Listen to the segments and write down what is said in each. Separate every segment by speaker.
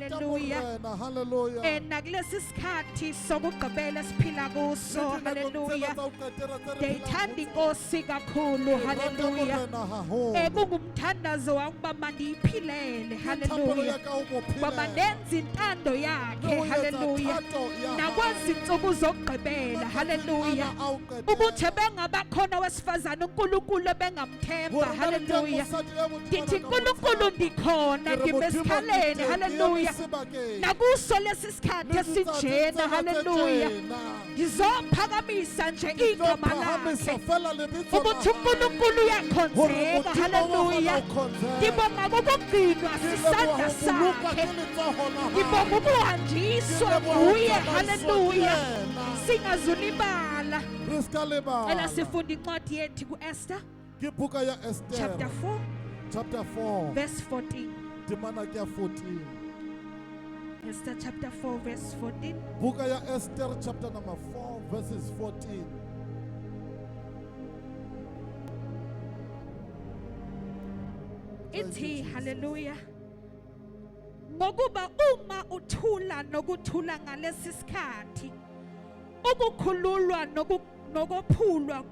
Speaker 1: hallelujah.
Speaker 2: Hallelujah.
Speaker 1: Nakulesi sikhathi sokugqibela siphila kuso, hallelujah. Ndiyayithanda inkosi kakhulu, hallelujah. Kungumthandazo wakuba mandiyiphilele, hallelujah. Baba ndenza intando yakhe, hallelujah. Nakwazi insuku zokugqibela, hallelujah. Ukuthi bengabakhona wesifazane uNkulunkulu bengamthemba, hallelujah. Ndithi uNkulunkulu ndikhona, ngimesikhaleni, hallelujah. Nakuso lesi sikhathi esinjena, hallelujah. Ngizophakamisa nje igama lakhe ukuthi uNkulunkulu uyakhonzeka, hallelujah. Ngibonga ukugcinwa sisandla sakhe, ngibonga ukuhanjiswa nguye, hallelujah. Singazulibala ela sifunda incwadi yethu ku-Esther chapter 4 verse 14. Esther chapter 4 verse 14.
Speaker 2: Buka ya Esther chapter number 4 verses 14.
Speaker 1: Ithi hallelujah. Ngokuba uma uthula nokuthula ngalesi sikhathi, ukukhululwa nokuphulwa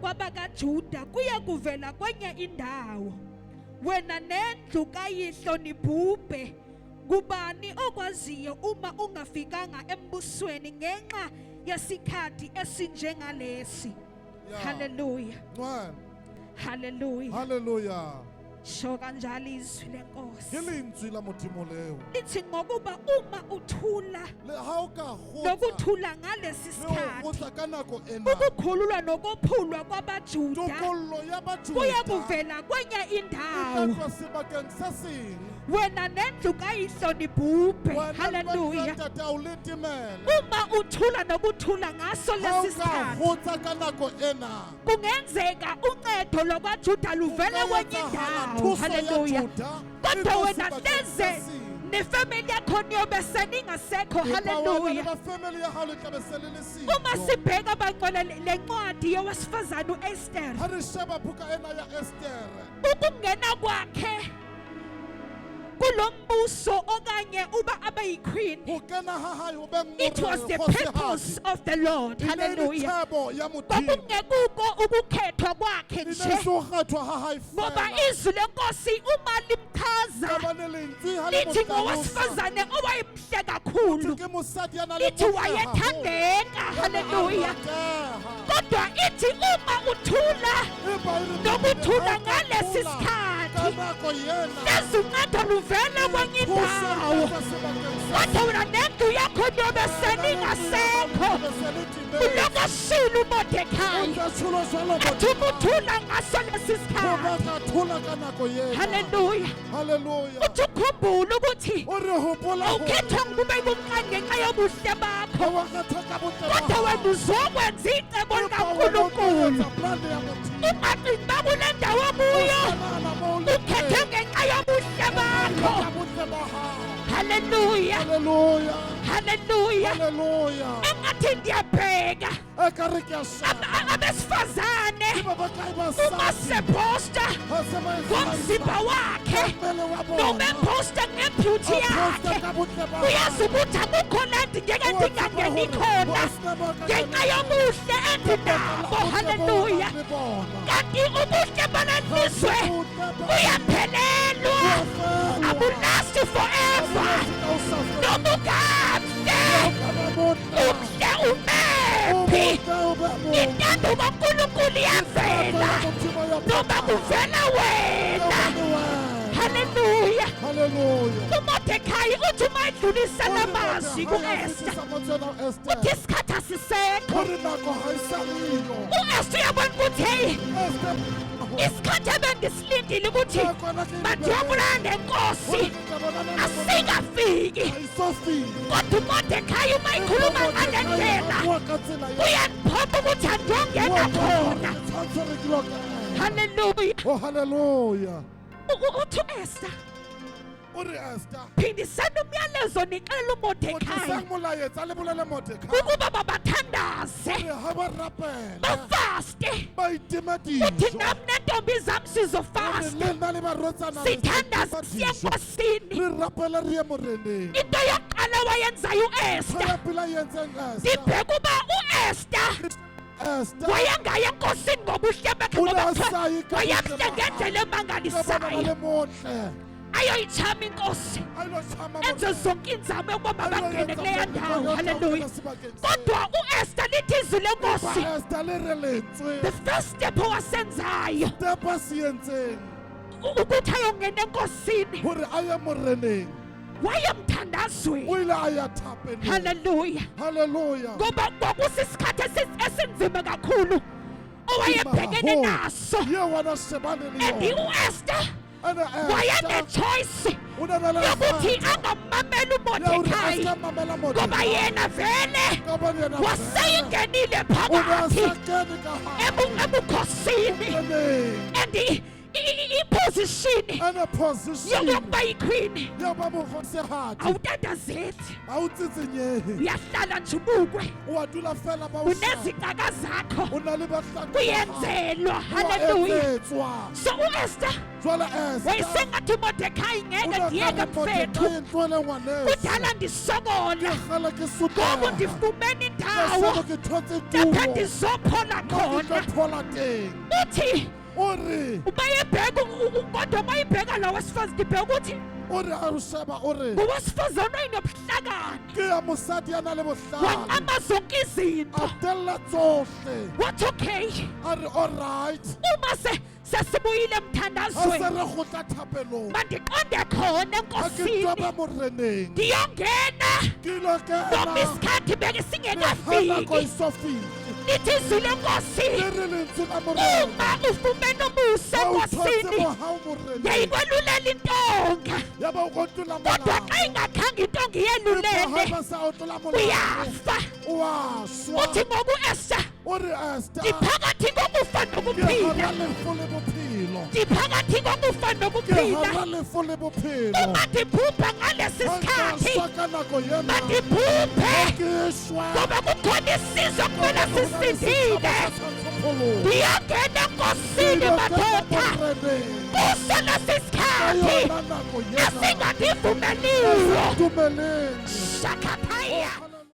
Speaker 1: kwabakaJuda kuya kuvela kwenye indawo, wena nendlu kayihlo nibhubhe. Kubani okwaziyo uma ungafikanga embusweni ngenxa yesikhathi esinjengalesi? Hallelujah. Hallelujah.
Speaker 2: Hallelujah.
Speaker 1: Shoka njalo izwi lenkosi.
Speaker 2: Ngelizwi la Modimo leo.
Speaker 1: Lithi ngokuba uma uthula nokuthula ngalesi sikhathi, ukukhululwa nokuphulwa kwabaJuda kuya kuvela kwenye indawo, wena nendlu kayihlo nibhubhe. Hallelujah. Uma uthula nokuthula ngaso lesi sikhathi, kungenzeka uncedo lokwaJuda luvele kwenye indawo. Hallelujah. Kodwa wena hleze nefamily yakho niyobe seningasekho. Hallelujah. Uma sibheka baqola le ncwadi yowesifazane uEsther, ukungena kwakhe kulombuso okanye uba abe queen, it was the purpose of the Lord. Hallelujah. Kwakungekuko ukukhethwa kwakhe nje, ngoba izwi lenkosi uma limchaza lithi ngowesifazane owayemhle kakhulu, ithi wayethandeka. Hallelujah. Kodwa ithi uma uthula nokuthula ngalesi sikhathi, lezuncedo luvela kwenye indawo, kodwa wena nendlu yakho niyobe seningasekho. Ulokosile uMordecai athi ukuthula ngaso lesi sikhathi. Hallelujah. Uthi ukhumbule ukuthi awukhethwa ngube kumncane ngenxa yobuhle bakho, kodwa wena uzokwenza icebo likaNkulunkulu. Ungaqimba kule ndawo kuyo, ukhethe ngenxa yobuhle bakho. Hallelujah. Hallelujah. Engathi ndiyabheka abesifazane uma seposta ngomzimba wakhe noma eposta ngebeauty yakhe, uyazi ukuthi akukho lento ngeke ndingangeni khona ngenxa yobuhle endinabo. Hallelujah. Kanti ubuhle balelizwe buyaphelelwa, abulasti forever. Noma ukamhle uhle umephi, intando kaNkulunkulu iyavela noma kuvela wena. Hallelujah. uMordecai uthi uma edlulisela amazwi ku-Esther, uthi isikhathi asisekho. U-Esther uyabona ukuthi hey, isikhathi ebengisilindile ukuthi mandiyobulala nenkosi asikafiki. Kodwa uMordecai uma ikhuluma ngale ndlela, uyandiphomba ukuthi andiyongena khona. Hallelujah.
Speaker 2: Hallelujah.
Speaker 1: Uthi uEsther
Speaker 2: uri Esther
Speaker 1: phindisani umyalezo nixelela
Speaker 2: uthi
Speaker 1: uMordecai
Speaker 2: sengimulayetsa le bolele Mordecai
Speaker 1: ukuba mabathandaze
Speaker 2: uri ha ba rapele
Speaker 1: bafaste
Speaker 2: ba itima
Speaker 1: uthi
Speaker 2: dijo
Speaker 1: nam nentombi zam
Speaker 2: uri
Speaker 1: sizofasta
Speaker 2: le nna le barwetsana re
Speaker 1: sithandaze
Speaker 2: itima
Speaker 1: siye
Speaker 2: dijo.
Speaker 1: enkosini
Speaker 2: Re rapela re ye moreneng
Speaker 1: into yokuqala wayenzayo uEsther
Speaker 2: phaya pela yenzeng Esther
Speaker 1: ndibheka uba uEsther
Speaker 2: Esther
Speaker 1: wayengaya enkosini ngobuhle bakhe ngoba
Speaker 2: unasayi
Speaker 1: wayemhle ngendlela
Speaker 2: le
Speaker 1: emangalisayo
Speaker 2: motle
Speaker 1: ayoyitshama inkosi
Speaker 2: ayilotshama
Speaker 1: enze zonke inzame yokuba mabangene kuleya ndawo halleluya kodwa uEsther lithi izwi lenkosi
Speaker 2: Esther le re lentswe
Speaker 1: the first step owasenzayo
Speaker 2: tepa se yentseng
Speaker 1: ukuthi ayongena enkosini
Speaker 2: hore a ye moreneng
Speaker 1: wayemthandazweni
Speaker 2: o ile a ya thapelong
Speaker 1: halleluya
Speaker 2: halleluya
Speaker 1: ngoba kwakusisikhathi esinzima kakhulu owayebhekene naso
Speaker 2: ye wona shebane le
Speaker 1: and
Speaker 2: yona
Speaker 1: uEsther
Speaker 2: ene
Speaker 1: wayenechoice yokuthi angamameli uMordecai ngoba yena vele waseyingenile phakathi ebukhosini and iposition
Speaker 2: ene position
Speaker 1: yokuba yiqueen
Speaker 2: yoba bokgosegadi
Speaker 1: awutandazethi
Speaker 2: awutsitsinyehe
Speaker 1: uyahlala nje ubukwe
Speaker 2: wa dula fela ba
Speaker 1: unezicaka zakho
Speaker 2: o na le bahlanka
Speaker 1: kuyenzelwa halleluya
Speaker 2: etswa
Speaker 1: so uEsther
Speaker 2: jwale Esther
Speaker 1: wayesengathi uMordecai ngeke ndiyeke mfethu
Speaker 2: ntwele ngwanesi
Speaker 1: kudala ndisokola
Speaker 2: gala ke
Speaker 1: ngoba
Speaker 2: sutela
Speaker 1: ndifumene
Speaker 2: sabo
Speaker 1: indawo
Speaker 2: ke thotse
Speaker 1: lapha
Speaker 2: tulo
Speaker 1: ndizophola khona
Speaker 2: thola teng
Speaker 1: uthi
Speaker 2: uri
Speaker 1: ubayebheka kodwa mayibheka lo wesifazane ndibheka ukuthi
Speaker 2: uri a o sheba uri
Speaker 1: ngowesifazane oyinobuhlakani
Speaker 2: ke ya mosadi ya na le bohlale
Speaker 1: wanqama zonke izinto
Speaker 2: a tella tsohle
Speaker 1: wathi okay
Speaker 2: a re alright
Speaker 1: uma sesibuyile
Speaker 2: a se
Speaker 1: emthandazweni
Speaker 2: re gotla thapelong
Speaker 1: mandiqonde khona
Speaker 2: a ke
Speaker 1: enkosini
Speaker 2: toba moreneng
Speaker 1: ndiyongena
Speaker 2: ke lo
Speaker 1: ngoba
Speaker 2: kena
Speaker 1: isikhathi beke
Speaker 2: hanako
Speaker 1: singekafiki
Speaker 2: isofile
Speaker 1: lithi izwi lenkosi
Speaker 2: le re lentswe la moreneng
Speaker 1: uma ufumene umusa
Speaker 2: a o thotse
Speaker 1: enkosini
Speaker 2: mohao moreneng
Speaker 1: yayikwelulela intonga
Speaker 2: yaba o kontula
Speaker 1: kodwa
Speaker 2: molao
Speaker 1: xa ingakhange intonga iyelulele
Speaker 2: bahamba sa otlola molao
Speaker 1: uyafa
Speaker 2: wa swa
Speaker 1: uthi ngoku uEsther
Speaker 2: uri Esther
Speaker 1: ndiphakathi kokufa
Speaker 2: ke
Speaker 1: nokuphila
Speaker 2: hara lefu le bophelo
Speaker 1: ndiphakathi kokufa
Speaker 2: ke
Speaker 1: nokuphila
Speaker 2: hara lefu le bophelo
Speaker 1: uma ndiphupha ngalesi sikhathi
Speaker 2: swa ka nako yena
Speaker 1: mandiphuphe
Speaker 2: ke shwa
Speaker 1: ngoba kukhona isizwe kumele sisindile ndiyangena enkosini madoda kuso lesi sikhathi esingandivumeliyo
Speaker 2: tumeleng
Speaker 1: shakaphaya